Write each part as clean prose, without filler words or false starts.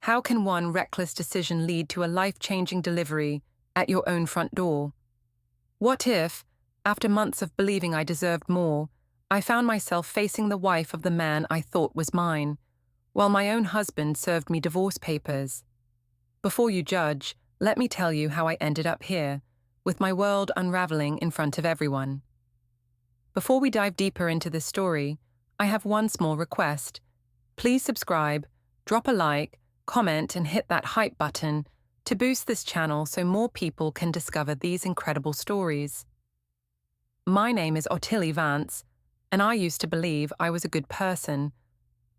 How can one reckless decision lead to a life-changing delivery at your own front door? What if, after months of believing I deserved more, I found myself facing the wife of the man I thought was mine, while my own husband served me divorce papers? Before you judge, let me tell you how I ended up here, with my world unraveling in front of everyone. Before we dive deeper into this story, I have one small request. Please subscribe, drop a like, comment, and hit that hype button to boost this channel so more people can discover these incredible stories. My name is Ottilie Vance, and I used to believe I was a good person.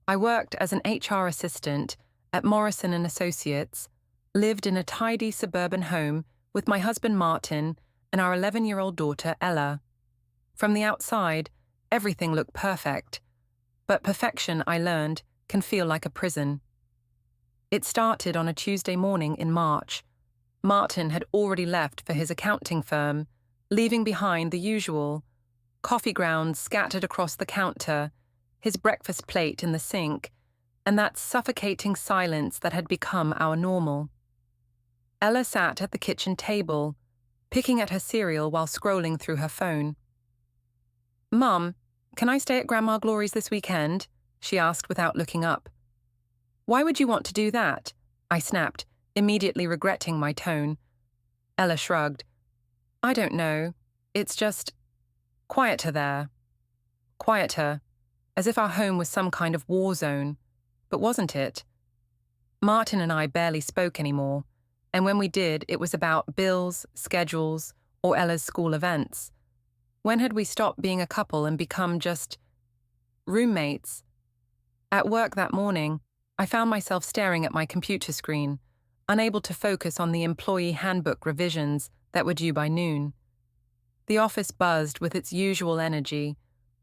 I worked as an HR assistant at Morrison & Associates, lived in a tidy suburban home with my husband Martin and our 11-year-old daughter Ella. From the outside, everything looked perfect, but perfection, I learned, can feel like a prison. It started on a Tuesday morning in March. Martin had already left for his accounting firm, leaving behind the usual: coffee grounds scattered across the counter, his breakfast plate in the sink, and that suffocating silence that had become our normal. Ella sat at the kitchen table, picking at her cereal while scrolling through her phone. "Mum, can I stay at Grandma Glory's this weekend?" she asked without looking up. "Why would you want to do that?" I snapped, immediately regretting my tone. Ella shrugged. "I don't know. It's just quieter there." Quieter, as if our home was some kind of war zone. But wasn't it? Martin and I barely spoke anymore, and when we did, it was about bills, schedules, or Ella's school events. When had we stopped being a couple and become just roommates? At work that morning, I found myself staring at my computer screen, unable to focus on the employee handbook revisions that were due by noon. The office buzzed with its usual energy,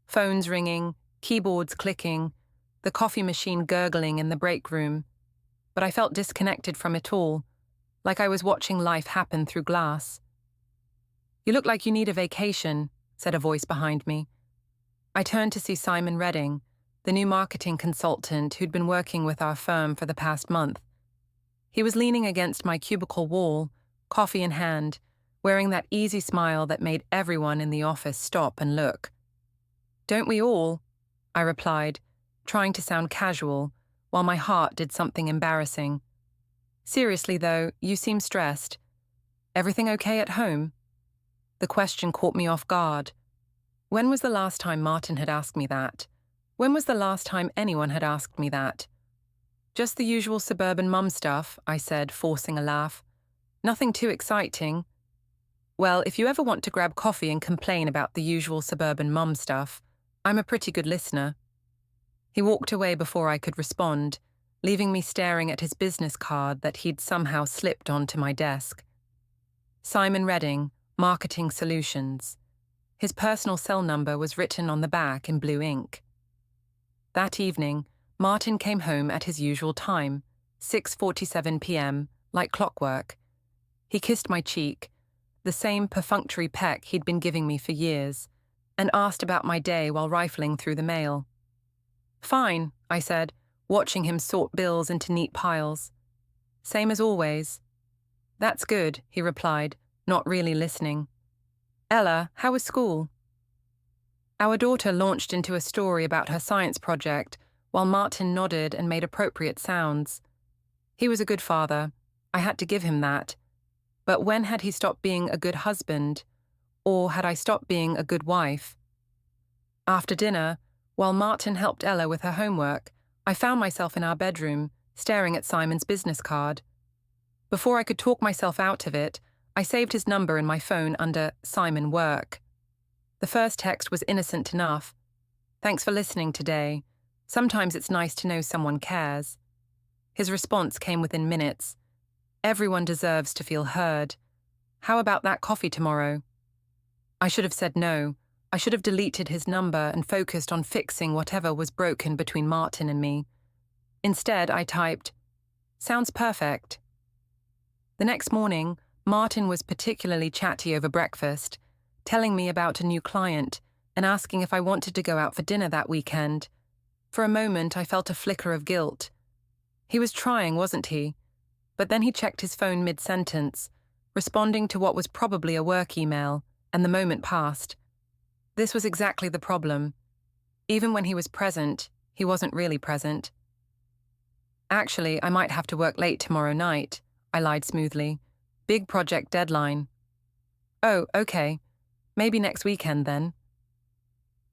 phones ringing, keyboards clicking, the coffee machine gurgling in the break room. But I felt disconnected from it all, like I was watching life happen through glass. "You look like you need a vacation," said a voice behind me. I turned to see Simon Redding, the new marketing consultant who'd been working with our firm for the past month. He was leaning against my cubicle wall, coffee in hand, wearing that easy smile that made everyone in the office stop and look. "Don't we all?" I replied, trying to sound casual, while my heart did something embarrassing. "Seriously though, you seem stressed. Everything okay at home?" The question caught me off guard. When was the last time Martin had asked me that? When was the last time anyone had asked me that? "Just the usual suburban mum stuff," I said, forcing a laugh. "Nothing too exciting." "Well, if you ever want to grab coffee and complain about the usual suburban mum stuff, I'm a pretty good listener." He walked away before I could respond, leaving me staring at his business card that he'd somehow slipped onto my desk. Simon Redding, Marketing Solutions. His personal cell number was written on the back in blue ink. That evening, Martin came home at his usual time, 6:47 p.m., like clockwork. He kissed my cheek, the same perfunctory peck he'd been giving me for years, and asked about my day while rifling through the mail. "Fine," I said, watching him sort bills into neat piles. "Same as always." "That's good," he replied, not really listening. "Ella, how was school?" Our daughter launched into a story about her science project, while Martin nodded and made appropriate sounds. He was a good father. I had to give him that. But when had he stopped being a good husband? Or had I stopped being a good wife? After dinner, while Martin helped Ella with her homework, I found myself in our bedroom, staring at Simon's business card. Before I could talk myself out of it, I saved his number in my phone under Simon Work. The first text was innocent enough. "Thanks for listening today. Sometimes it's nice to know someone cares." His response came within minutes. "Everyone deserves to feel heard. How about that coffee tomorrow?" I should have said no. I should have deleted his number and focused on fixing whatever was broken between Martin and me. Instead, I typed, "Sounds perfect." The next morning, Martin was particularly chatty over breakfast, telling me about a new client and asking if I wanted to go out for dinner that weekend. For a moment, I felt a flicker of guilt. He was trying, wasn't he? But then he checked his phone mid-sentence, responding to what was probably a work email, and the moment passed. This was exactly the problem. Even when he was present, he wasn't really present. Actually, I might have to work late tomorrow night, I lied smoothly. Big project deadline. Oh, okay. Maybe next weekend then.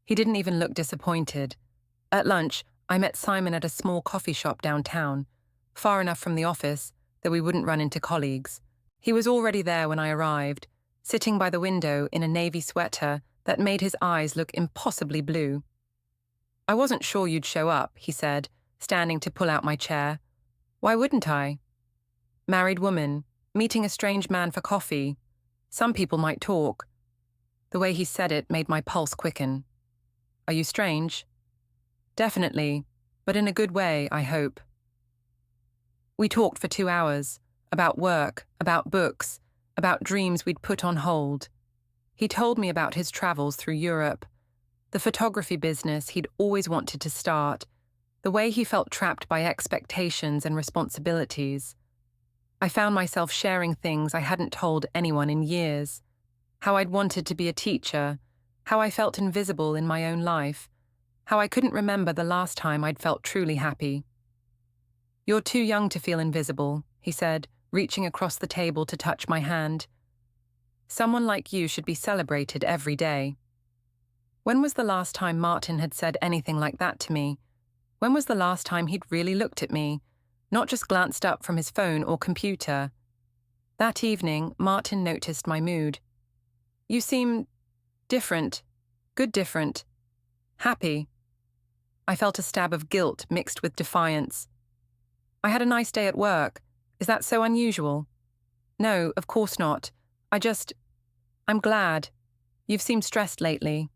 He didn't even look disappointed. At lunch, I met Simon at a small coffee shop downtown, far enough from the office that we wouldn't run into colleagues. He was already there when I arrived, sitting by the window in a navy sweater that made his eyes look impossibly blue. I wasn't sure you'd show up, he said, standing to pull out my chair. Why wouldn't I? Married woman, meeting a strange man for coffee. Some people might talk. The way he said it made my pulse quicken. Are you strange? Definitely, but in a good way, I hope. We talked for 2 hours, about work, about books, about dreams we'd put on hold. He told me about his travels through Europe, the photography business he'd always wanted to start, the way he felt trapped by expectations and responsibilities. I found myself sharing things I hadn't told anyone in years, how I'd wanted to be a teacher, how I felt invisible in my own life, how I couldn't remember the last time I'd felt truly happy. You're too young to feel invisible, he said, reaching across the table to touch my hand. Someone like you should be celebrated every day. When was the last time Martin had said anything like that to me? When was the last time he'd really looked at me, not just glanced up from his phone or computer? That evening, Martin noticed my mood. You seem different, good different, happy. I felt a stab of guilt mixed with defiance. I had a nice day at work. Is that so unusual? No, of course not. I'm glad. You've seemed stressed lately.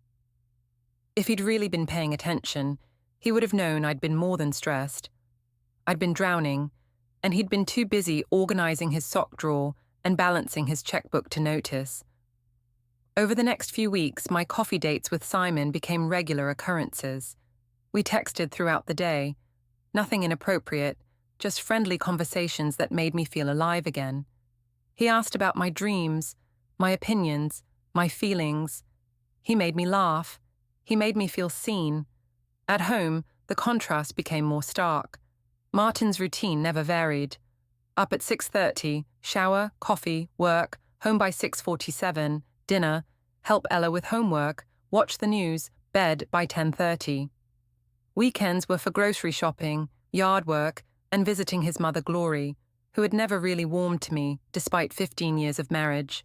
If he'd really been paying attention, he would have known I'd been more than stressed. I'd been drowning, and he'd been too busy organizing his sock drawer and balancing his checkbook to notice. Over the next few weeks, my coffee dates with Simon became regular occurrences. We texted throughout the day. Nothing inappropriate, just friendly conversations that made me feel alive again. He asked about my dreams, my opinions, my feelings. He made me laugh. He made me feel seen. At home, the contrast became more stark. Martin's routine never varied. Up at 6:30, shower, coffee, work, home by 6:47, dinner, help Ella with homework, watch the news, bed by 10:30. Weekends were for grocery shopping, yard work, and visiting his mother Glory, who had never really warmed to me despite 15 years of marriage.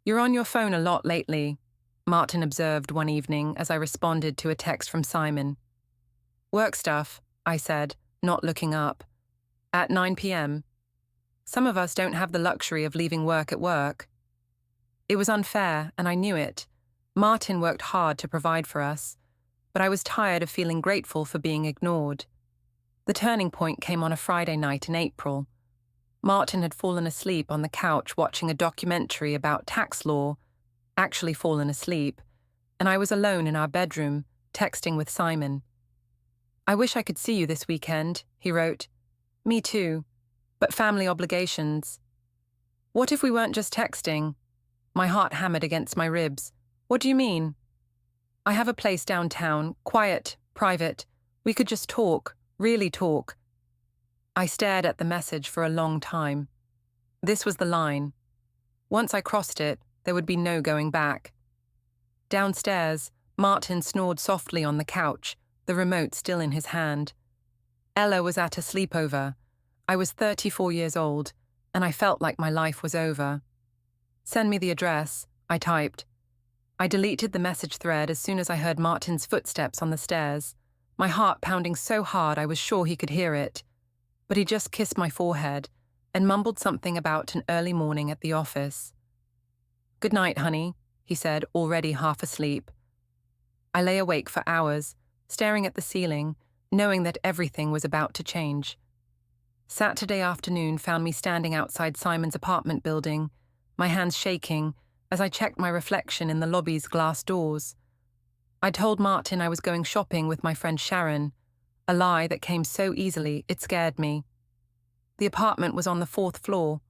You're on your phone a lot lately, Martin observed one evening as I responded to a text from Simon. Work stuff, I said, not looking up. At 9 p.m. Some of us don't have the luxury of leaving work at work. It was unfair, and I knew it. Martin worked hard to provide for us, but I was tired of feeling grateful for being ignored. The turning point came on a Friday night in April. Martin had fallen asleep on the couch watching a documentary about tax law, actually fallen asleep, and I was alone in our bedroom, texting with Simon. I wish I could see you this weekend, he wrote. Me too, but family obligations. What if we weren't just texting? My heart hammered against my ribs. What do you mean? I have a place downtown, quiet, private. We could just talk, really talk. I stared at the message for a long time. This was the line. Once I crossed it, there would be no going back. Downstairs, Martin snored softly on the couch, the remote still in his hand. Ella was at a sleepover. I was 34 years old, and I felt like my life was over. Send me the address, I typed. I deleted the message thread as soon as I heard Martin's footsteps on the stairs, my heart pounding so hard I was sure he could hear it. But he just kissed my forehead and mumbled something about an early morning at the office. Good night, honey, he said, already half asleep. I lay awake for hours, staring at the ceiling, knowing that everything was about to change. Saturday afternoon found me standing outside Simon's apartment building, my hands shaking as I checked my reflection in the lobby's glass doors. I told Martin I was going shopping with my friend Sharon. a lie that came so easily it scared me. The apartment was on the 4th floor,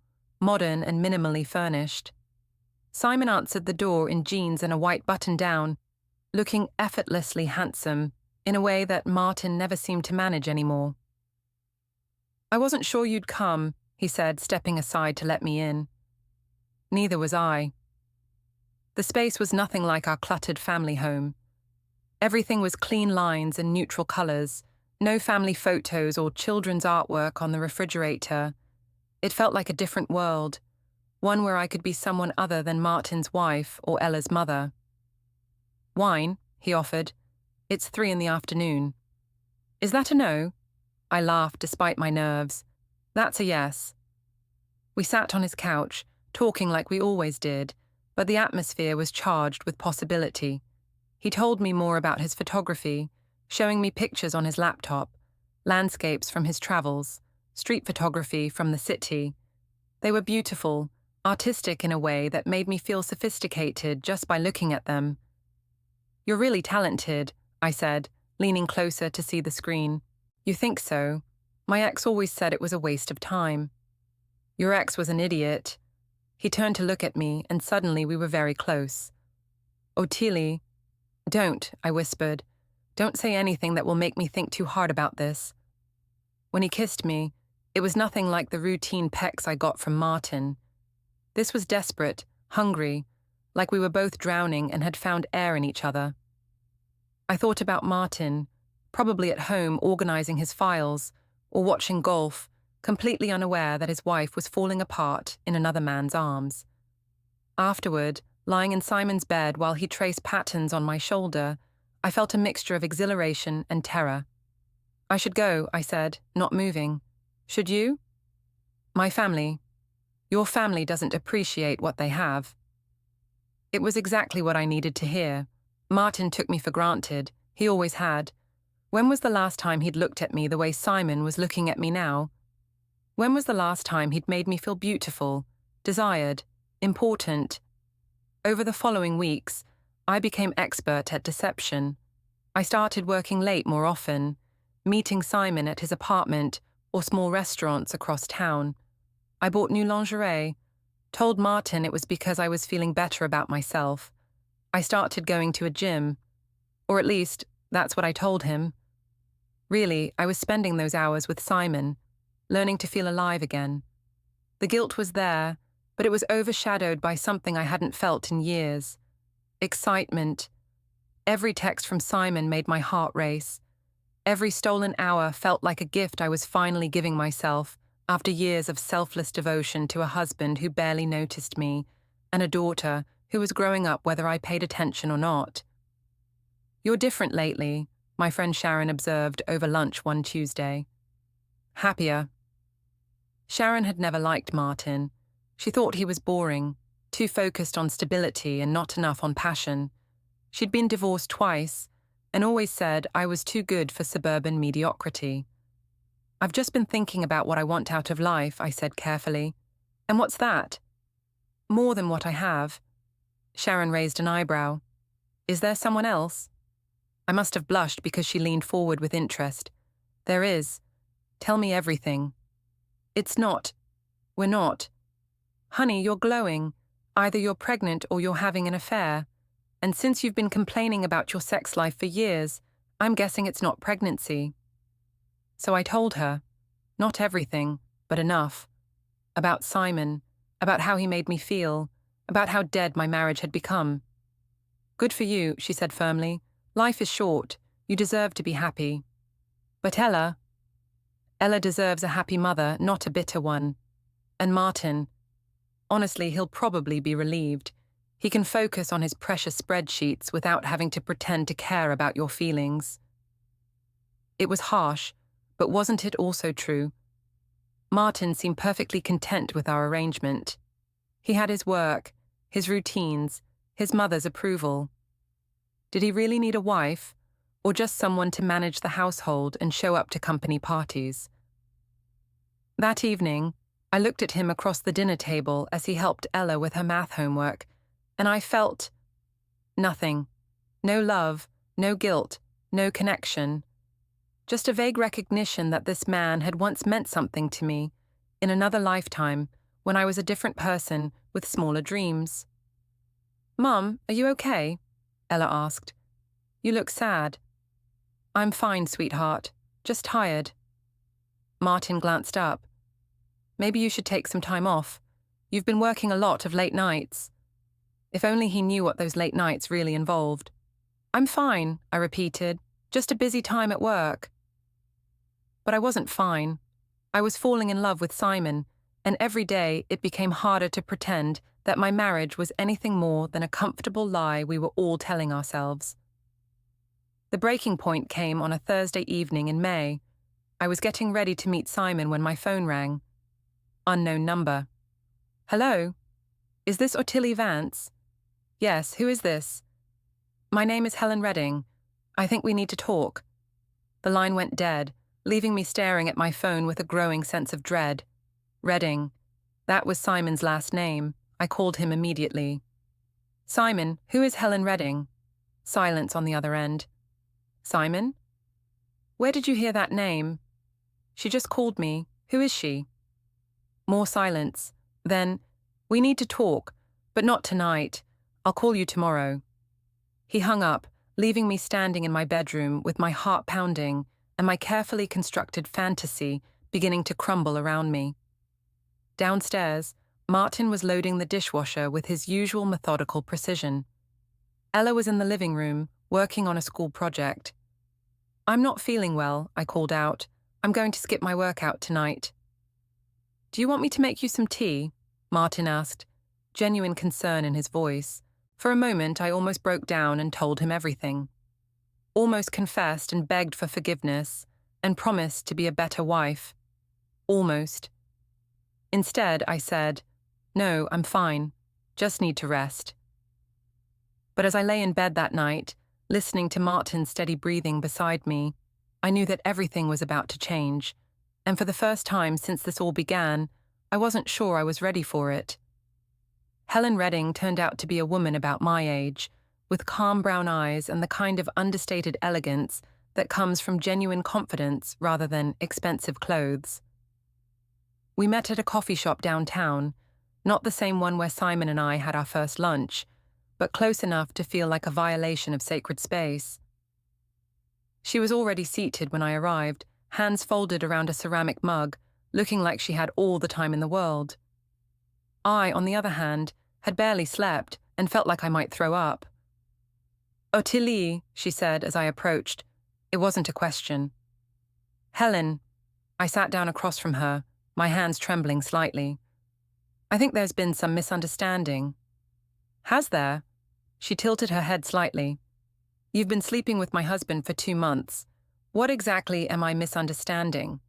modern and minimally furnished. Simon answered the door in jeans and a white button-down, looking effortlessly handsome in a way that Martin never seemed to manage anymore. "I wasn't sure you'd come," he said, stepping aside to let me in. Neither was I. The space was nothing like our cluttered family home. Everything was clean lines and neutral colors, no family photos or children's artwork on the refrigerator. It felt like a different world, one where I could be someone other than Martin's wife or Ella's mother. "Wine," he offered. "It's 3 in the afternoon." "Is that a no?" I laughed despite my nerves. "That's a yes." We sat on his couch, talking like we always did, but the atmosphere was charged with possibility. He told me more about his photography, showing me pictures on his laptop, landscapes from his travels, street photography from the city. They were beautiful, artistic in a way that made me feel sophisticated just by looking at them. "You're really talented," I said, leaning closer to see the screen. "You think so? My ex always said it was a waste of time." "Your ex was an idiot." He turned to look at me, and suddenly we were very close. "Oh, Tilly." "Don't," I whispered. "Don't say anything that will make me think too hard about this." When he kissed me, it was nothing like the routine pecks I got from Martin. This was desperate, hungry, like we were both drowning and had found air in each other. I thought about Martin, probably at home organizing his files, or watching golf, completely unaware that his wife was falling apart in another man's arms. Afterward, lying in Simon's bed while he traced patterns on my shoulder, I felt a mixture of exhilaration and terror. "I should go," I said, not moving. "Should you?" "My family. Your family doesn't appreciate what they have." It was exactly what I needed to hear. Martin took me for granted. He always had. When was the last time he'd looked at me the way Simon was looking at me now? When was the last time he'd made me feel beautiful, desired, important? Over the following weeks, I became expert at deception. I started working late more often, meeting Simon at his apartment or small restaurants across town. I bought new lingerie, told Martin it was because I was feeling better about myself. I started going to a gym, or at least, that's what I told him. Really, I was spending those hours with Simon, learning to feel alive again. The guilt was there, but it was overshadowed by something I hadn't felt in years. Excitement. Every text from Simon made my heart race. Every stolen hour felt like a gift I was finally giving myself after years of selfless devotion to a husband who barely noticed me, and a daughter who was growing up whether I paid attention or not. "You're different lately," my friend Sharon observed over lunch one Tuesday. "Happier." Sharon had never liked Martin. She thought he was boring, too focused on stability and not enough on passion. She'd been divorced twice, and always said I was too good for suburban mediocrity. "I've just been thinking about what I want out of life," I said carefully. "And what's that?" "More than what I have." Sharon raised an eyebrow. "Is there someone else?" I must have blushed because she leaned forward with interest. "There is. Tell me everything." "It's not. We're not." "Honey, you're glowing. Either you're pregnant or you're having an affair. And since you've been complaining about your sex life for years, I'm guessing it's not pregnancy." So I told her, not everything, but enough. About Simon, about how he made me feel, about how dead my marriage had become. "Good for you," she said firmly. "Life is short. You deserve to be happy." "But Ella deserves a happy mother, not a bitter one. And Martin, honestly, he'll probably be relieved. He can focus on his precious spreadsheets without having to pretend to care about your feelings." It was harsh, but wasn't it also true? Martin seemed perfectly content with our arrangement. He had his work, his routines, his mother's approval. Did he really need a wife, or just someone to manage the household and show up to company parties? That evening, I looked at him across the dinner table as he helped Ella with her math homework, and I felt nothing. No love, no guilt, no connection. just a vague recognition that this man had once meant something to me, in another lifetime, when I was a different person with smaller dreams. "Mum, are you okay?" Ella asked. "You look sad." "I'm fine, sweetheart. Just tired." Martin glanced up. "Maybe you should take some time off. You've been working a lot of late nights." If only he knew what those late nights really involved. "I'm fine," I repeated. "Just a busy time at work." But I wasn't fine. I was falling in love with Simon, and every day it became harder to pretend that my marriage was anything more than a comfortable lie we were all telling ourselves. The breaking point came on a Thursday evening in May. I was getting ready to meet Simon when my phone rang. Unknown number. "Hello? Is this Ottilie Vance?" "Yes, who is this?" "My name is Helen Redding. I think we need to talk." The line went dead, leaving me staring at my phone with a growing sense of dread. Redding. That was Simon's last name. I called him immediately. "Simon, who is Helen Redding?" Silence on the other end. "Simon? Where did you hear that name?" "She just called me. Who is she?" More silence. Then, "We need to talk, but not tonight. I'll call you tomorrow." He hung up, leaving me standing in my bedroom with my heart pounding and my carefully constructed fantasy beginning to crumble around me. Downstairs, Martin was loading the dishwasher with his usual methodical precision. Ella was in the living room, working on a school project. "I'm not feeling well," I called out. "I'm going to skip my workout tonight." "Do you want me to make you some tea?" Martin asked, genuine concern in his voice. For a moment, I almost broke down and told him everything. Almost confessed and begged for forgiveness, and promised to be a better wife. Almost. Instead, I said, "No, I'm fine. Just need to rest." But as I lay in bed that night, listening to Martin's steady breathing beside me, I knew that everything was about to change, and for the first time since this all began, I wasn't sure I was ready for it. Helen Redding turned out to be a woman about my age, with calm brown eyes and the kind of understated elegance that comes from genuine confidence rather than expensive clothes. We met at a coffee shop downtown, not the same one where Simon and I had our first lunch, but close enough to feel like a violation of sacred space. She was already seated when I arrived, hands folded around a ceramic mug, looking like she had all the time in the world. I, on the other hand, had barely slept and felt like I might throw up. "Ottilie," she said as I approached. It wasn't a question. "Helen." I sat down across from her, my hands trembling slightly. "I think there's been some misunderstanding." "Has there?" She tilted her head slightly. "You've been sleeping with my husband for 2 months. What exactly am I misunderstanding?"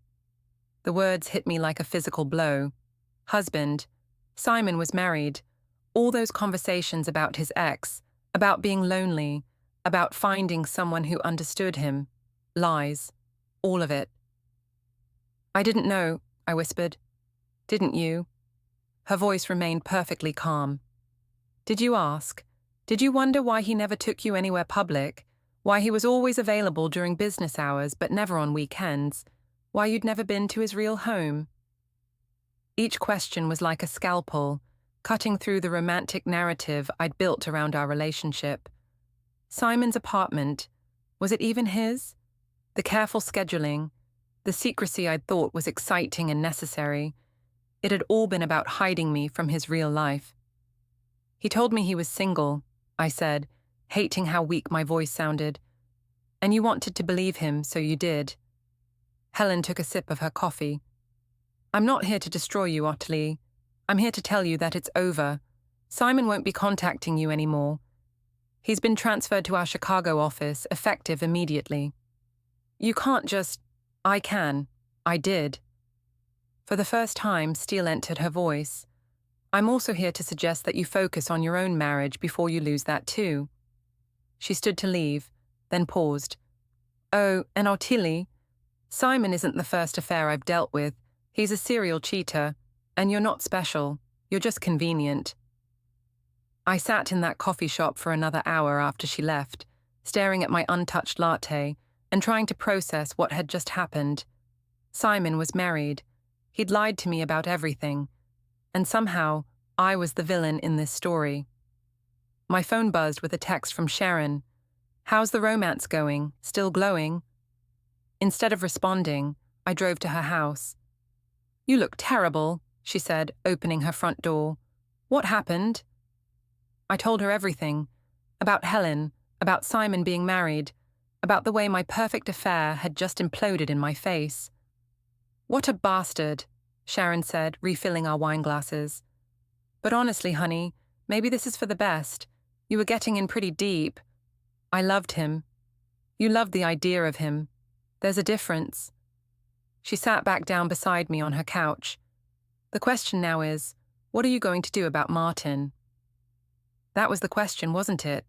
The words hit me like a physical blow. Husband. Simon was married. All those conversations about his ex, about being lonely, about finding someone who understood him. Lies. All of it. "I didn't know," I whispered. "Didn't you?" Her voice remained perfectly calm. "Did you ask? Did you wonder why he never took you anywhere public? Why he was always available during business hours but never on weekends? Why you'd never been to his real home?" Each question was like a scalpel, cutting through the romantic narrative I'd built around our relationship. Simon's apartment, was it even his? The careful scheduling, the secrecy I'd thought was exciting and necessary. It had all been about hiding me from his real life. "He told me he was single," I said, hating how weak my voice sounded. "And you wanted to believe him, so you did." Helen took a sip of her coffee. "I'm not here to destroy you, Ottilie. I'm here to tell you that it's over. Simon won't be contacting you anymore. He's been transferred to our Chicago office, effective immediately. You can't just..." "I can. I did." For the first time, steel entered her voice. "I'm also here to suggest that you focus on your own marriage before you lose that too." She stood to leave, then paused. "Oh, and Ottilie, Simon isn't the first affair I've dealt with. He's a serial cheater, and you're not special. You're just convenient." I sat in that coffee shop for another hour after she left, staring at my untouched latte and trying to process what had just happened. Simon was married. He'd lied to me about everything, and somehow I was the villain in this story. My phone buzzed with a text from Sharon. "How's the romance going? Still glowing?" Instead of responding, I drove to her house. "You look terrible," she said, opening her front door. "What happened?" I told her everything. About Helen, about Simon being married, about the way my perfect affair had just imploded in my face. "What a bastard," Sharon said, refilling our wine glasses. "But honestly, honey, maybe this is for the best. You were getting in pretty deep. I loved him. You loved the idea of him. There's a difference." She sat back down beside me on her couch. "The question now is, what are you going to do about Martin?" That was the question, wasn't it?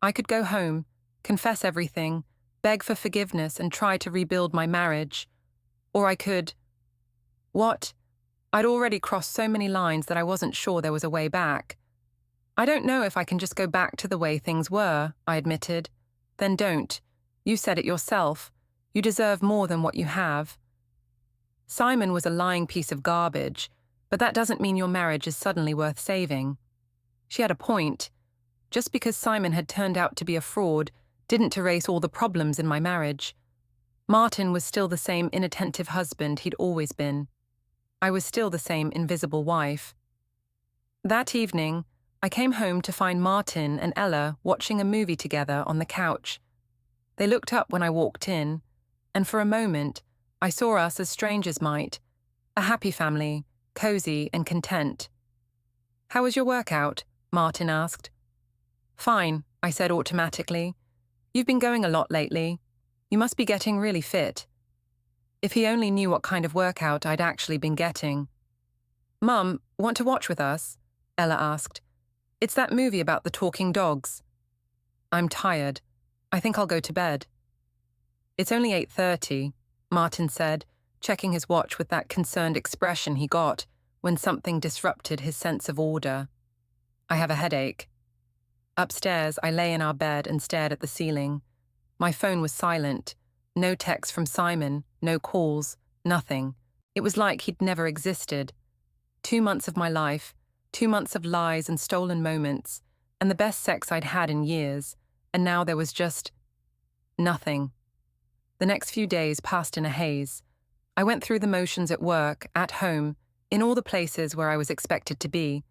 I could go home, confess everything, beg for forgiveness and try to rebuild my marriage. Or I could... What? I'd already crossed so many lines that I wasn't sure there was a way back. "I don't know if I can just go back to the way things were," I admitted. "Then don't. You said it yourself. You deserve more than what you have. Simon was a lying piece of garbage, but that doesn't mean your marriage is suddenly worth saving." She had a point. Just because Simon had turned out to be a fraud didn't erase all the problems in my marriage. Martin was still the same inattentive husband he'd always been. I was still the same invisible wife. That evening, I came home to find Martin and Ella watching a movie together on the couch. They looked up when I walked in, and for a moment, I saw us as strangers might, a happy family, cozy and content. "How was your workout?" Martin asked. "Fine," I said automatically. "You've been going a lot lately. You must be getting really fit." If he only knew what kind of workout I'd actually been getting. "Mum, want to watch with us?" Ella asked. "It's that movie about the talking dogs." "I'm tired. I think I'll go to bed." "It's only 8:30, Martin said, checking his watch with that concerned expression he got when something disrupted his sense of order. "I have a headache." Upstairs, I lay in our bed and stared at the ceiling. My phone was silent. No text from Simon, no calls, nothing. It was like he'd never existed. 2 months of my life, 2 months of lies and stolen moments, and the best sex I'd had in years, and now there was just... nothing. The next few days passed in a haze. I went through the motions at work, at home, in all the places where I was expected to be.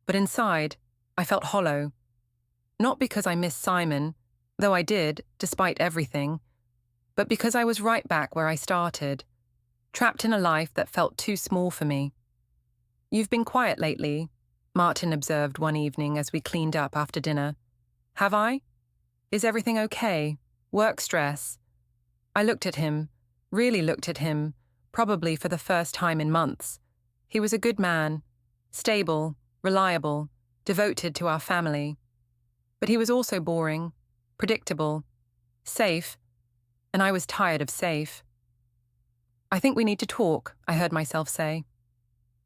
But inside, I felt hollow. Not because I missed Simon, though I did, despite everything, but because I was right back where I started, trapped in a life that felt too small for me. "You've been quiet lately," Martin observed one evening as we cleaned up after dinner. "Have I? Is everything okay? Work stress?" I looked at him, really looked at him, probably for the first time in months. He was a good man, stable, reliable, devoted to our family. But he was also boring, predictable, safe, and I was tired of safe. "I think we need to talk," I heard myself say.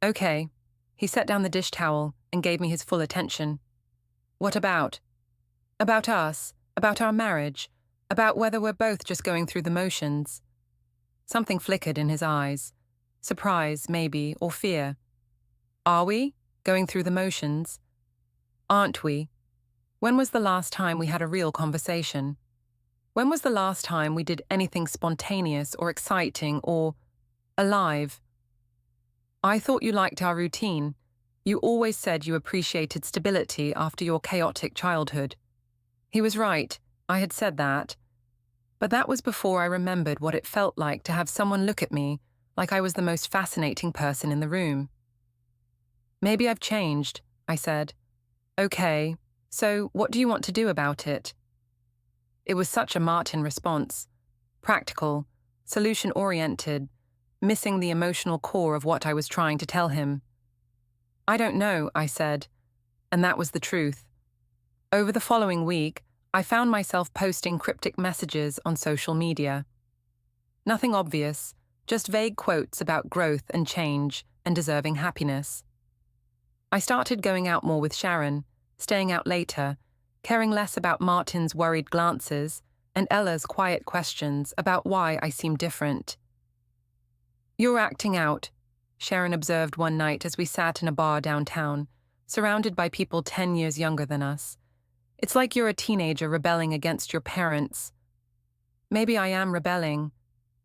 "Okay." He set down the dish towel and gave me his full attention. "What about?" "About us, about our marriage, about whether we're both just going through the motions." Something flickered in his eyes. Surprise, maybe, or fear. "Are we? Going through the motions?" "Aren't we? When was the last time we had a real conversation? When was the last time we did anything spontaneous or exciting or alive?" "I thought you liked our routine. You always said you appreciated stability after your chaotic childhood." He was right. I had said that. But that was before I remembered what it felt like to have someone look at me like I was the most fascinating person in the room. "Maybe I've changed," I said. "Okay, so what do you want to do about it?" It was such a Martin response. Practical, solution-oriented, missing the emotional core of what I was trying to tell him. "I don't know," I said, and that was the truth. Over the following week, I found myself posting cryptic messages on social media. Nothing obvious, just vague quotes about growth and change and deserving happiness. I started going out more with Sharon, staying out later, caring less about Martin's worried glances, and Ella's quiet questions about why I seemed different. "You're acting out," Sharon observed one night as we sat in a bar downtown, surrounded by people 10 years younger than us. "It's like you're a teenager rebelling against your parents." Maybe I am rebelling.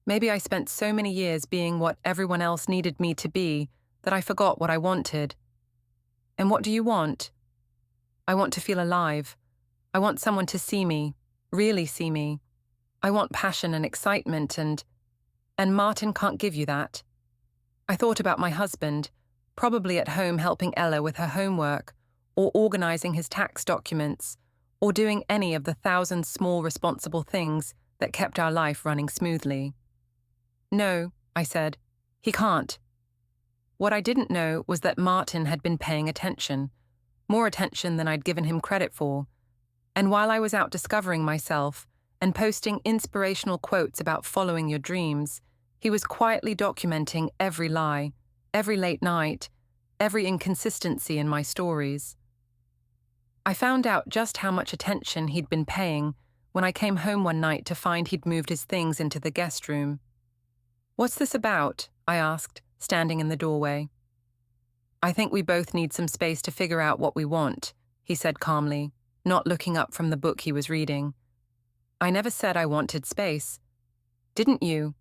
Maybe I spent so many years being what everyone else needed me to be that I forgot what I wanted. And what do you want? I want to feel alive. I want someone to see me, really see me. I want passion and excitement and Martin can't give you that. I thought about my husband, probably at home helping Ella with her homework, or organizing his tax documents, or doing any of the 1,000 small responsible things that kept our life running smoothly. "No," I said, "he can't." What I didn't know was that Martin had been paying attention, more attention than I'd given him credit for. And while I was out discovering myself and posting inspirational quotes about following your dreams, he was quietly documenting every lie, every late night, every inconsistency in my stories. I found out just how much attention he'd been paying when I came home one night to find he'd moved his things into the guest room. "What's this about?" I asked, standing in the doorway. "I think we both need some space to figure out what we want," he said calmly, not looking up from the book he was reading. "I never said I wanted space. Didn't you?"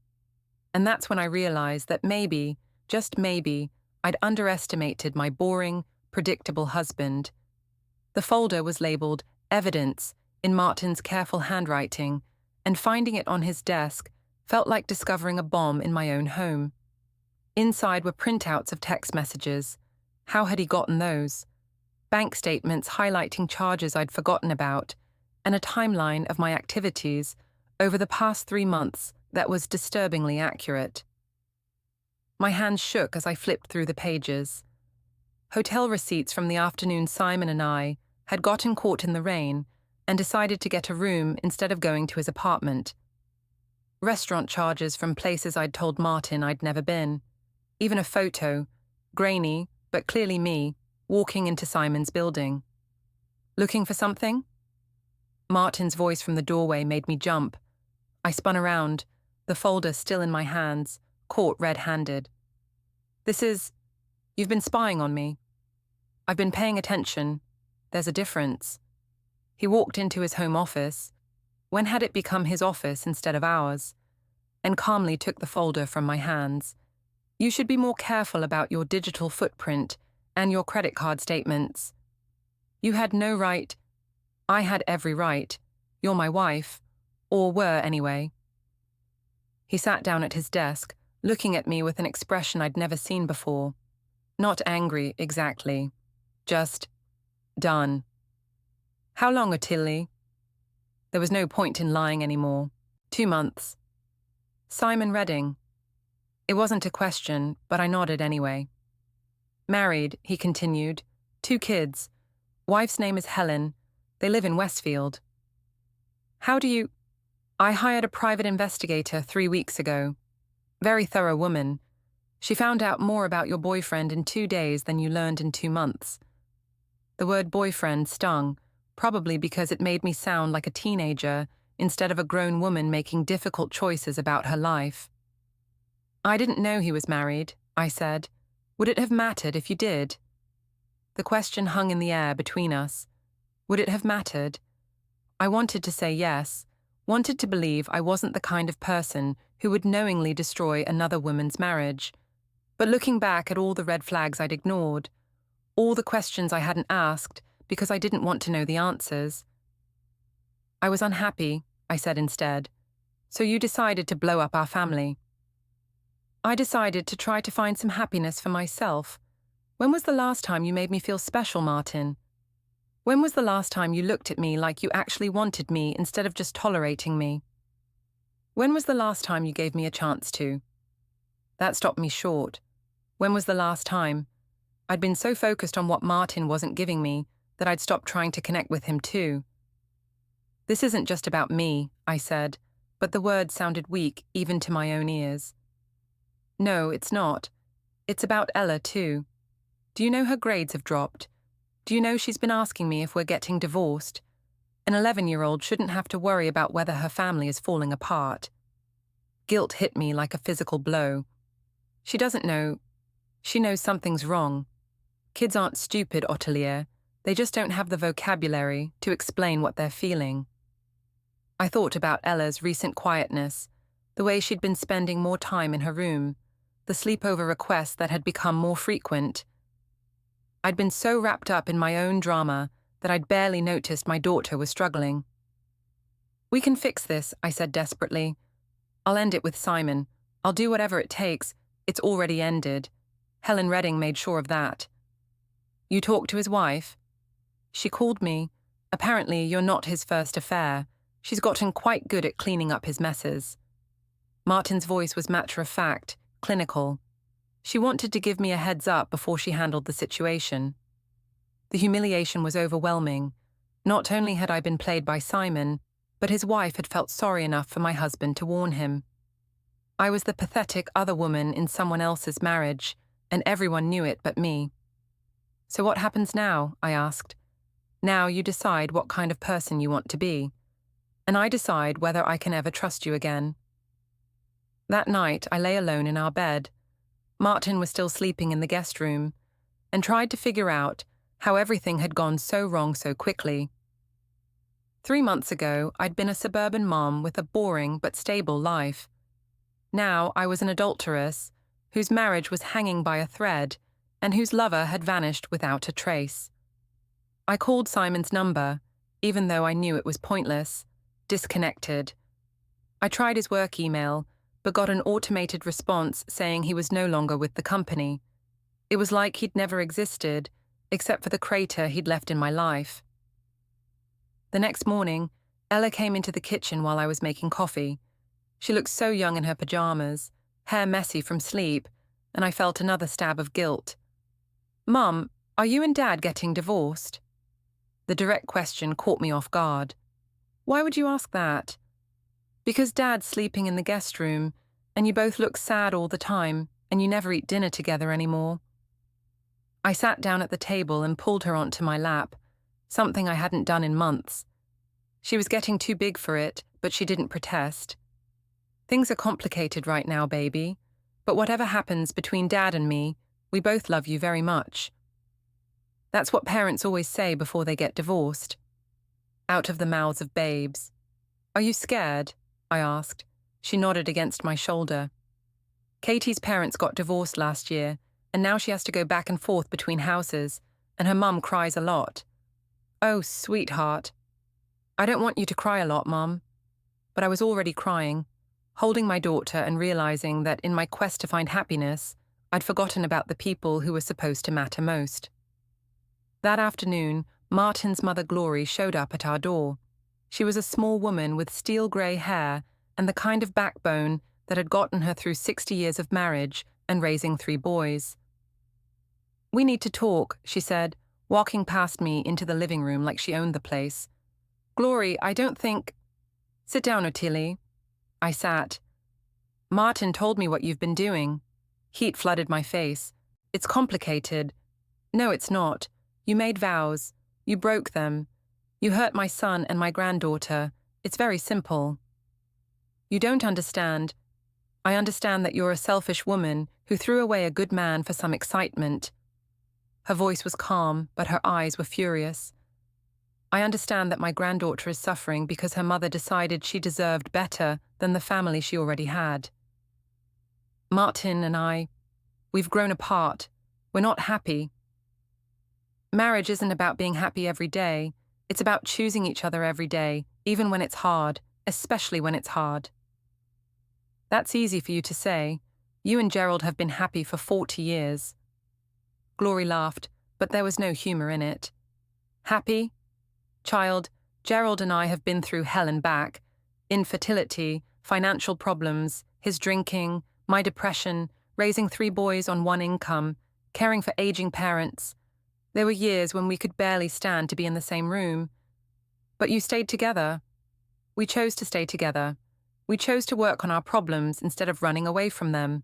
And that's when I realized that maybe, just maybe, I'd underestimated my boring, predictable husband. The folder was labeled Evidence in Martin's careful handwriting, and finding it on his desk felt like discovering a bomb in my own home. Inside were printouts of text messages. How had he gotten those? Bank statements highlighting charges I'd forgotten about, and a timeline of my activities over the past 3 months that was disturbingly accurate. My hands shook as I flipped through the pages. Hotel receipts from the afternoon Simon and I had gotten caught in the rain and decided to get a room instead of going to his apartment. Restaurant charges from places I'd told Martin I'd never been. Even a photo, grainy, but clearly me, walking into Simon's building. "Looking for something?" Martin's voice from the doorway made me jump. I spun around, the folder still in my hands, caught red-handed. You've been spying on me." "I've been paying attention. There's a difference." He walked into his home office. When had it become his office instead of ours? And calmly took the folder from my hands. "You should be more careful about your digital footprint and your credit card statements. You had no right. I had every right. You're my wife. Or were, anyway." He sat down at his desk, looking at me with an expression I'd never seen before. Not angry, exactly. Just done. "How long, Tilly?" There was no point in lying anymore. 2 months. "Simon Redding." It wasn't a question, but I nodded anyway. "Married," he continued. 2 kids. Wife's name is Helen. They live in Westfield. "How do you—" "I hired a private investigator 3 weeks ago. Very thorough woman. She found out more about your boyfriend in 2 days than you learned in 2 months. The word boyfriend stung, probably because it made me sound like a teenager instead of a grown woman making difficult choices about her life. "I didn't know he was married," I said. "Would it have mattered if you did?" The question hung in the air between us. Would it have mattered? I wanted to say yes, wanted to believe I wasn't the kind of person who would knowingly destroy another woman's marriage. But looking back at all the red flags I'd ignored, all the questions I hadn't asked because I didn't want to know the answers. "I was unhappy," I said instead. "So you decided to blow up our family." "I decided to try to find some happiness for myself. When was the last time you made me feel special, Martin? When was the last time you looked at me like you actually wanted me instead of just tolerating me? When was the last time you gave me a chance to?" That stopped me short. When was the last time? I'd been so focused on what Martin wasn't giving me that I'd stopped trying to connect with him too. "This isn't just about me," I said, but the words sounded weak even to my own ears. "No, it's not. It's about Ella too. Do you know her grades have dropped? Do you know she's been asking me if we're getting divorced? An 11-year-old shouldn't have to worry about whether her family is falling apart. Guilt hit me like a physical blow. She doesn't know. She knows something's wrong. Kids aren't stupid, Ottilie. They just don't have the vocabulary to explain what they're feeling. I thought about Ella's recent quietness, the way she'd been spending more time in her room, the sleepover requests that had become more frequent. I'd been so wrapped up in my own drama that I'd barely noticed my daughter was struggling. "We can fix this," I said desperately. "I'll end it with Simon. I'll do whatever it takes. It's already ended. Helen Redding made sure of that." "You talked to his wife?" "She called me. Apparently you're not his first affair. She's gotten quite good at cleaning up his messes." Martin's voice was matter-of-fact, clinical. She wanted to give me a heads up before she handled the situation. The humiliation was overwhelming. Not only had I been played by Simon, but his wife had felt sorry enough for my husband to warn him. I was the pathetic other woman in someone else's marriage, and everyone knew it but me. "So what happens now?" I asked. "Now you decide what kind of person you want to be, and I decide whether I can ever trust you again." That night, I lay alone in our bed. Martin was still sleeping in the guest room, and tried to figure out how everything had gone so wrong so quickly. 3 months ago, I'd been a suburban mom with a boring but stable life. Now I was an adulteress whose marriage was hanging by a thread and whose lover had vanished without a trace. I called Simon's number, even though I knew it was pointless, disconnected. I tried his work email, but got an automated response saying he was no longer with the company. It was like he'd never existed, except for the crater he'd left in my life. The next morning, Ella came into the kitchen while I was making coffee. She looked so young in her pajamas, hair messy from sleep, and I felt another stab of guilt. "Mum, are you and Dad getting divorced?" The direct question caught me off guard. "Why would you ask that?" "Because Dad's sleeping in the guest room, and you both look sad all the time, and you never eat dinner together anymore." I sat down at the table and pulled her onto my lap, something I hadn't done in months. She was getting too big for it, but she didn't protest. "Things are complicated right now, baby, but whatever happens between Dad and me, we both love you very much." That's what parents always say before they get divorced. Out of the mouths of babes. "Are you scared?" I asked. She nodded against my shoulder. "Katie's parents got divorced last year, and now she has to go back and forth between houses, and her mum cries a lot." "Oh, sweetheart. I don't want you to cry a lot, Mum." But I was already crying, holding my daughter and realizing that in my quest to find happiness, I'd forgotten about the people who were supposed to matter most. That afternoon, Martin's mother Glory showed up at our door. She was a small woman with steel-grey hair and the kind of backbone that had gotten her through 60 years of marriage and raising 3 boys. "We need to talk," she said, walking past me into the living room like she owned the place. "Glory, I don't think—" "Sit down, Ottilie." I sat. "Martin told me what you've been doing." Heat flooded my face. "It's complicated." "No, it's not. You made vows. You broke them. You hurt my son and my granddaughter. It's very simple." "You don't understand. I understand that you're a selfish woman who threw away a good man for some excitement." Her voice was calm, but her eyes were furious. "I understand that my granddaughter is suffering because her mother decided she deserved better than the family she already had. Martin and we've grown apart. We're not happy. Marriage isn't about being happy every day. It's about choosing each other every day, even when it's hard, especially when it's hard." "That's easy for you to say. You and Gerald have been happy for 40 years. Glory laughed, but there was no humor in it. "Happy? Child, Gerald and I have been through hell and back. Infertility, financial problems, his drinking, my depression, raising 3 boys on 1 income, caring for aging parents. There were years when we could barely stand to be in the same room. But you stayed together. We chose to stay together. We chose to work on our problems instead of running away from them.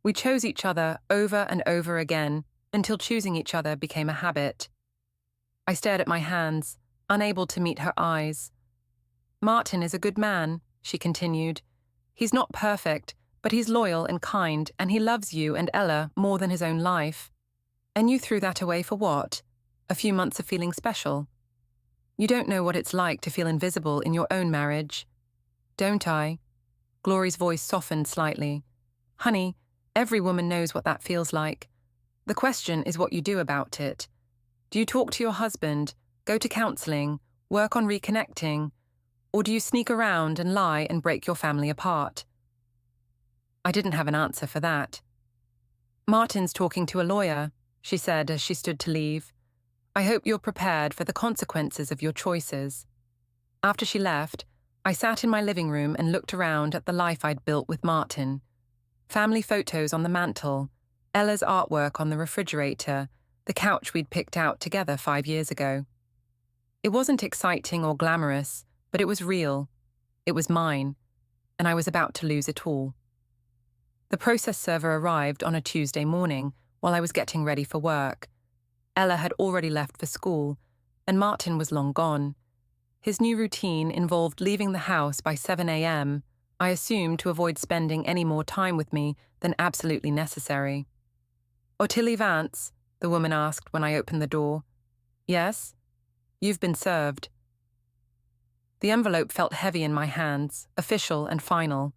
We chose each other over and over again until choosing each other became a habit." I stared at my hands, unable to meet her eyes. Martin is a good man, she continued. He's not perfect, but he's loyal and kind, and he loves you and Ella more than his own life. And you threw that away for what? A few months of feeling special? You don't know what it's like to feel invisible in your own marriage. Don't I? Glory's voice softened slightly. Honey, every woman knows what that feels like. The question is what you do about it. Do you talk to your husband, go to counseling, work on reconnecting, or do you sneak around and lie and break your family apart? I didn't have an answer for that. Martin's talking to a lawyer, she said as she stood to leave. I hope you're prepared for the consequences of your choices. After she left, I sat in my living room and looked around at the life I'd built with Martin. Family photos on the mantel, Ella's artwork on the refrigerator, the couch we'd picked out together 5 years ago. It wasn't exciting or glamorous, but it was real. It was mine, and I was about to lose it all. The process server arrived on a Tuesday morning while I was getting ready for work. Ella had already left for school, and Martin was long gone. His new routine involved leaving the house by 7 a.m., I assumed to avoid spending any more time with me than absolutely necessary. Ottilie Vance, the woman asked when I opened the door. Yes? You've been served. The envelope felt heavy in my hands, official and final.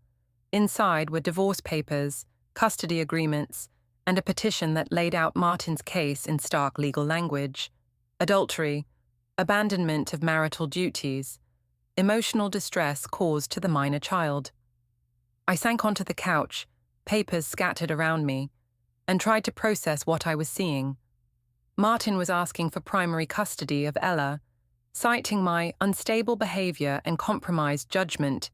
Inside were divorce papers, custody agreements, and a petition that laid out Martin's case in stark legal language. Adultery, abandonment of marital duties, emotional distress caused to the minor child. I sank onto the couch, papers scattered around me, and tried to process what I was seeing. Martin was asking for primary custody of Ella, citing my unstable behavior and compromised judgment.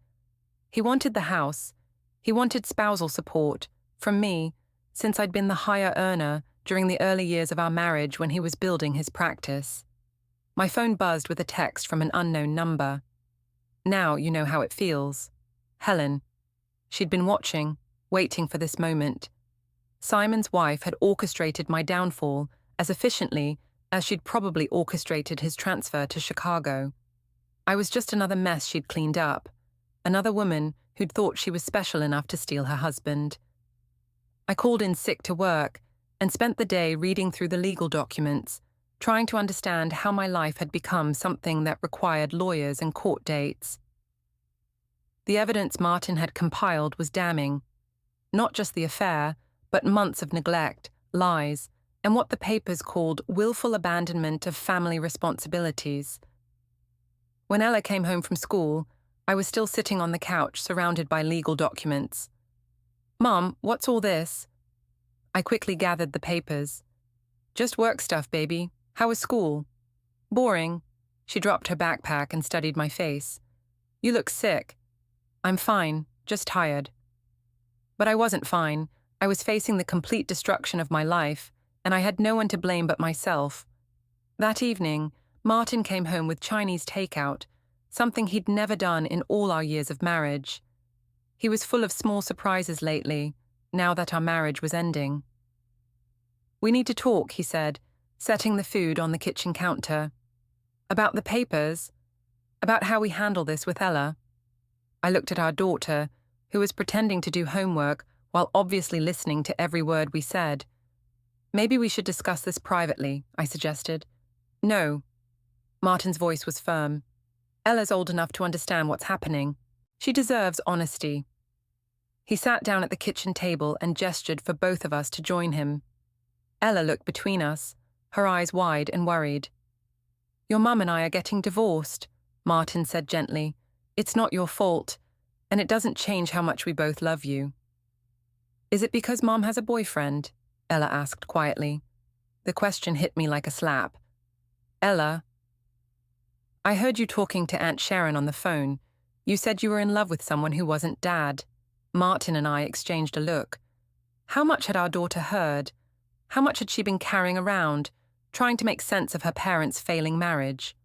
He wanted the house. He wanted spousal support, from me, since I'd been the higher earner during the early years of our marriage when he was building his practice. My phone buzzed with a text from an unknown number. Now you know how it feels. Helen. She'd been watching, waiting for this moment. Simon's wife had orchestrated my downfall as efficiently as she'd probably orchestrated his transfer to Chicago. I was just another mess she'd cleaned up, another woman who'd thought she was special enough to steal her husband. I called in sick to work and spent the day reading through the legal documents, trying to understand how my life had become something that required lawyers and court dates. The evidence Martin had compiled was damning. Not just the affair, but months of neglect, lies, and what the papers called willful abandonment of family responsibilities. When Ella came home from school, I was still sitting on the couch surrounded by legal documents. Mom, what's all this? I quickly gathered the papers. Just work stuff, baby. How was school? Boring. She dropped her backpack and studied my face. You look sick. I'm fine, just tired. But I wasn't fine. I was facing the complete destruction of my life, and I had no one to blame but myself. That evening, Martin came home with Chinese takeout, something he'd never done in all our years of marriage. He was full of small surprises lately, now that our marriage was ending. We need to talk, he said, setting the food on the kitchen counter. About the papers, about how we handle this with Ella. I looked at our daughter, who was pretending to do homework while obviously listening to every word we said. Maybe we should discuss this privately, I suggested. No. Martin's voice was firm. Ella's old enough to understand what's happening. She deserves honesty. He sat down at the kitchen table and gestured for both of us to join him. Ella looked between us, her eyes wide and worried. Your mum and I are getting divorced, Martin said gently. It's not your fault, and it doesn't change how much we both love you. Is it because Mom has a boyfriend? Ella asked quietly. The question hit me like a slap. Ella, I heard you talking to Aunt Sharon on the phone. You said you were in love with someone who wasn't Dad. Martin and I exchanged a look. How much had our daughter heard? How much had she been carrying around, trying to make sense of her parents' failing marriage?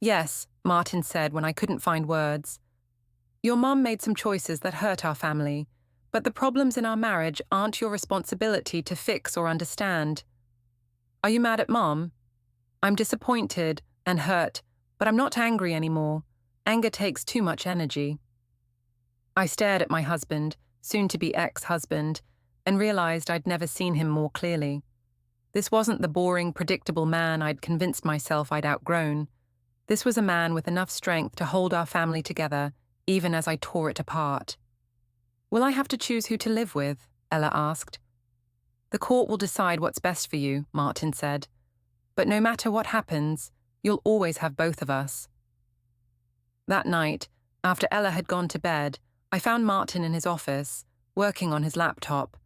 Yes, Martin said when I couldn't find words. Your mom made some choices that hurt our family, but the problems in our marriage aren't your responsibility to fix or understand. Are you mad at Mom? I'm disappointed and hurt, But I'm not angry anymore. Anger takes too much energy. I stared at my husband, soon-to-be ex-husband, and realized I'd never seen him more clearly. This wasn't the boring, predictable man I'd convinced myself I'd outgrown. This was a man with enough strength to hold our family together, even as I tore it apart. "Will I have to choose who to live with?" Ella asked. "The court will decide what's best for you," Martin said. "But no matter what happens, you'll always have both of us." That night, after Ella had gone to bed, I found Martin in his office, working on his laptop.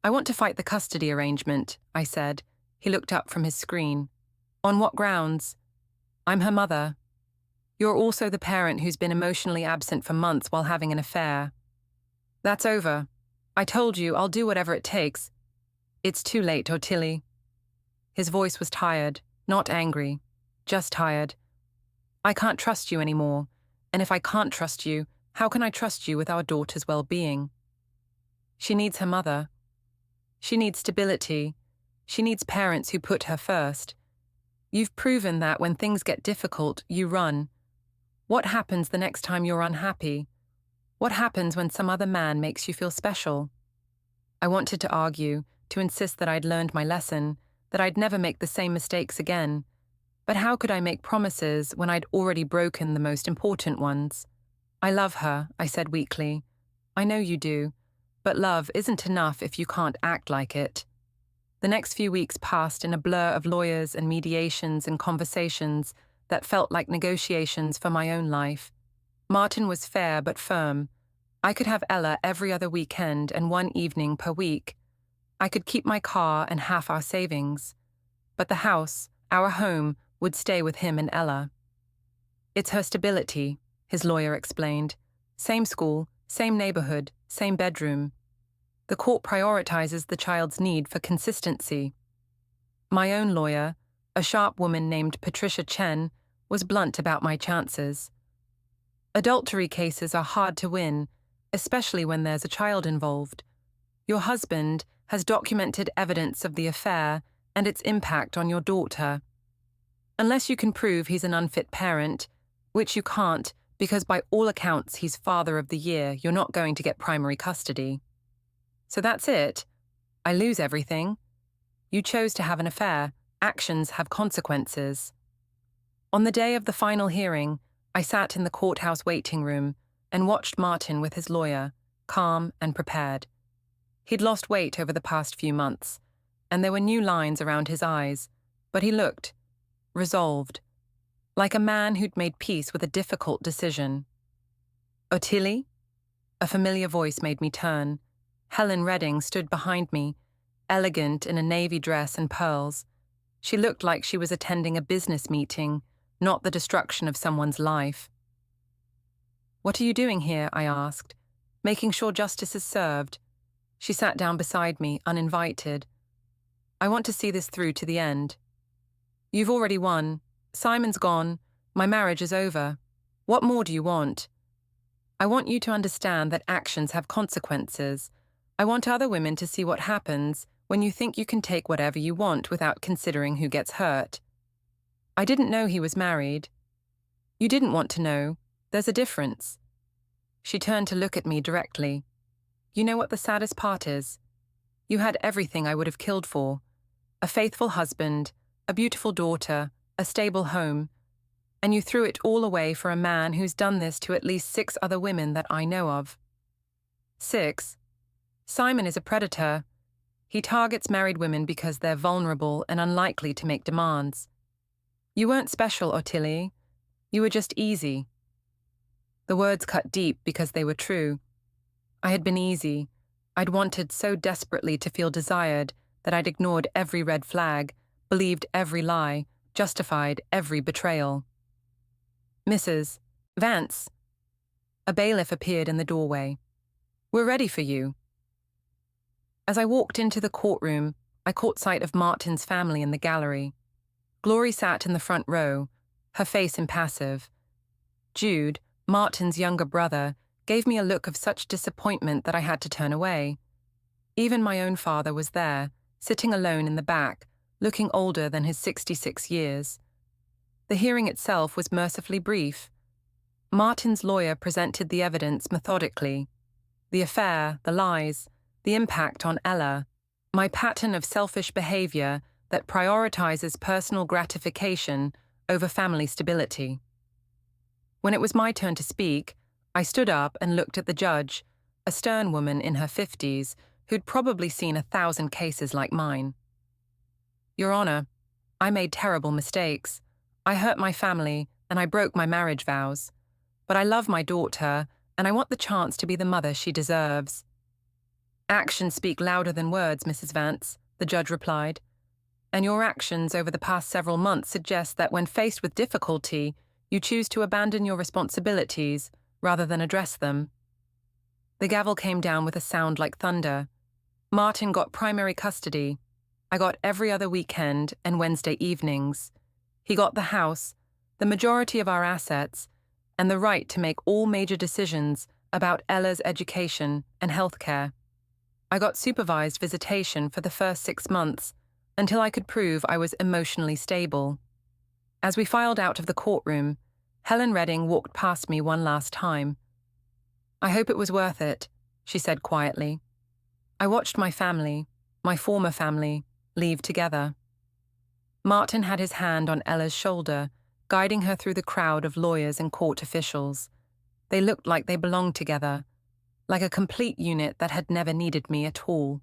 "I want to fight the custody arrangement," I said. He looked up from his screen. "On what grounds?" "I'm her mother. You're also the parent who's been emotionally absent for months while having an affair." "That's over. I told you I'll do whatever it takes." "It's too late, Ottilie." His voice was tired, not angry, just tired. "I can't trust you anymore, and if I can't trust you, how can I trust you with our daughter's well-being?" "She needs her mother. She needs stability. She needs parents who put her first. You've proven that when things get difficult, you run. What happens the next time you're unhappy? What happens when some other man makes you feel special?" I wanted to argue, to insist that I'd learned my lesson, that I'd never make the same mistakes again. But how could I make promises when I'd already broken the most important ones? "I love her," I said weakly. "I know you do. But love isn't enough if you can't act like it." The next few weeks passed in a blur of lawyers and mediations and conversations that felt like negotiations for my own life. Martin was fair but firm. I could have Ella every other weekend and one evening per week. I could keep my car and half our savings. But the house, our home, would stay with him and Ella. "It's her stability," his lawyer explained. "Same school, same neighborhood, same bedroom. The court prioritizes the child's need for consistency." My own lawyer, a sharp woman named Patricia Chen, was blunt about my chances. "Adultery cases are hard to win, especially when there's a child involved. Your husband has documented evidence of the affair and its impact on your daughter. Unless you can prove he's an unfit parent, which you can't because by all accounts he's father of the year, you're not going to get primary custody. So that's it. I lose everything. You chose to have an affair. Actions have consequences." On the day of the final hearing, I sat in the courthouse waiting room and watched Martin with his lawyer, calm and prepared. He'd lost weight over the past few months, and there were new lines around his eyes, but he looked resolved, like a man who'd made peace with a difficult decision. "Ottilie?" A familiar voice made me turn. Helen Redding stood behind me, elegant in a navy dress and pearls. She looked like she was attending a business meeting, not the destruction of someone's life. "What are you doing here?" I asked. "Making sure justice is served." She sat down beside me, uninvited. "I want to see this through to the end." "You've already won. Simon's gone. My marriage is over. What more do you want?" "I want you to understand that actions have consequences. I want other women to see what happens when you think you can take whatever you want without considering who gets hurt." "I didn't know he was married." "You didn't want to know. There's a difference." She turned to look at me directly. "You know what the saddest part is? You had everything I would have killed for. A faithful husband, a beautiful daughter, a stable home, and you threw it all away for a man who's done this to at least 6 other women that I know of." 6? Simon is a predator. He targets married women because they're vulnerable and unlikely to make demands. You weren't special, Ottilie. You were just easy. The words cut deep because they were true. I had been easy. I'd wanted so desperately to feel desired that I'd ignored every red flag, believed every lie, justified every betrayal. "Mrs. Vance." A bailiff appeared in the doorway. "We're ready for you." As I walked into the courtroom, I caught sight of Martin's family in the gallery. Glory sat in the front row, her face impassive. Jude, Martin's younger brother, gave me a look of such disappointment that I had to turn away. Even my own father was there, sitting alone in the back, looking older than his 66 years. The hearing itself was mercifully brief. Martin's lawyer presented the evidence methodically. The affair, the lies, the impact on Ella, my pattern of selfish behavior that prioritizes personal gratification over family stability. When it was my turn to speak, I stood up and looked at the judge, a stern woman in her 50s who'd probably seen 1,000 cases like mine. Your Honor, I made terrible mistakes. I hurt my family and I broke my marriage vows. But I love my daughter and I want the chance to be the mother she deserves. Actions speak louder than words, Mrs. Vance, the judge replied. And your actions over the past several months suggest that when faced with difficulty, you choose to abandon your responsibilities rather than address them. The gavel came down with a sound like thunder. Martin got primary custody. I got every other weekend and Wednesday evenings. He got the house, the majority of our assets, and the right to make all major decisions about Ella's education and healthcare. I got supervised visitation for the first 6 months until I could prove I was emotionally stable. As we filed out of the courtroom, Helen Redding walked past me one last time. I hope it was worth it, she said quietly. I watched my family, my former family, leave together. Martin had his hand on Ella's shoulder, guiding her through the crowd of lawyers and court officials. They looked like they belonged together, like a complete unit that had never needed me at all.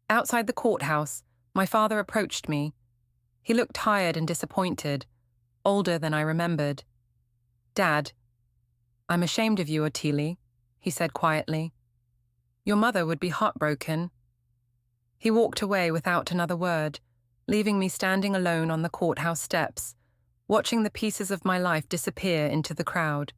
Outside the courthouse, my father approached me. He looked tired and disappointed, older than I remembered. Dad, I'm ashamed of you, Ottilie, he said quietly. Your mother would be heartbroken. He walked away without another word, leaving me standing alone on the courthouse steps, watching the pieces of my life disappear into the crowd.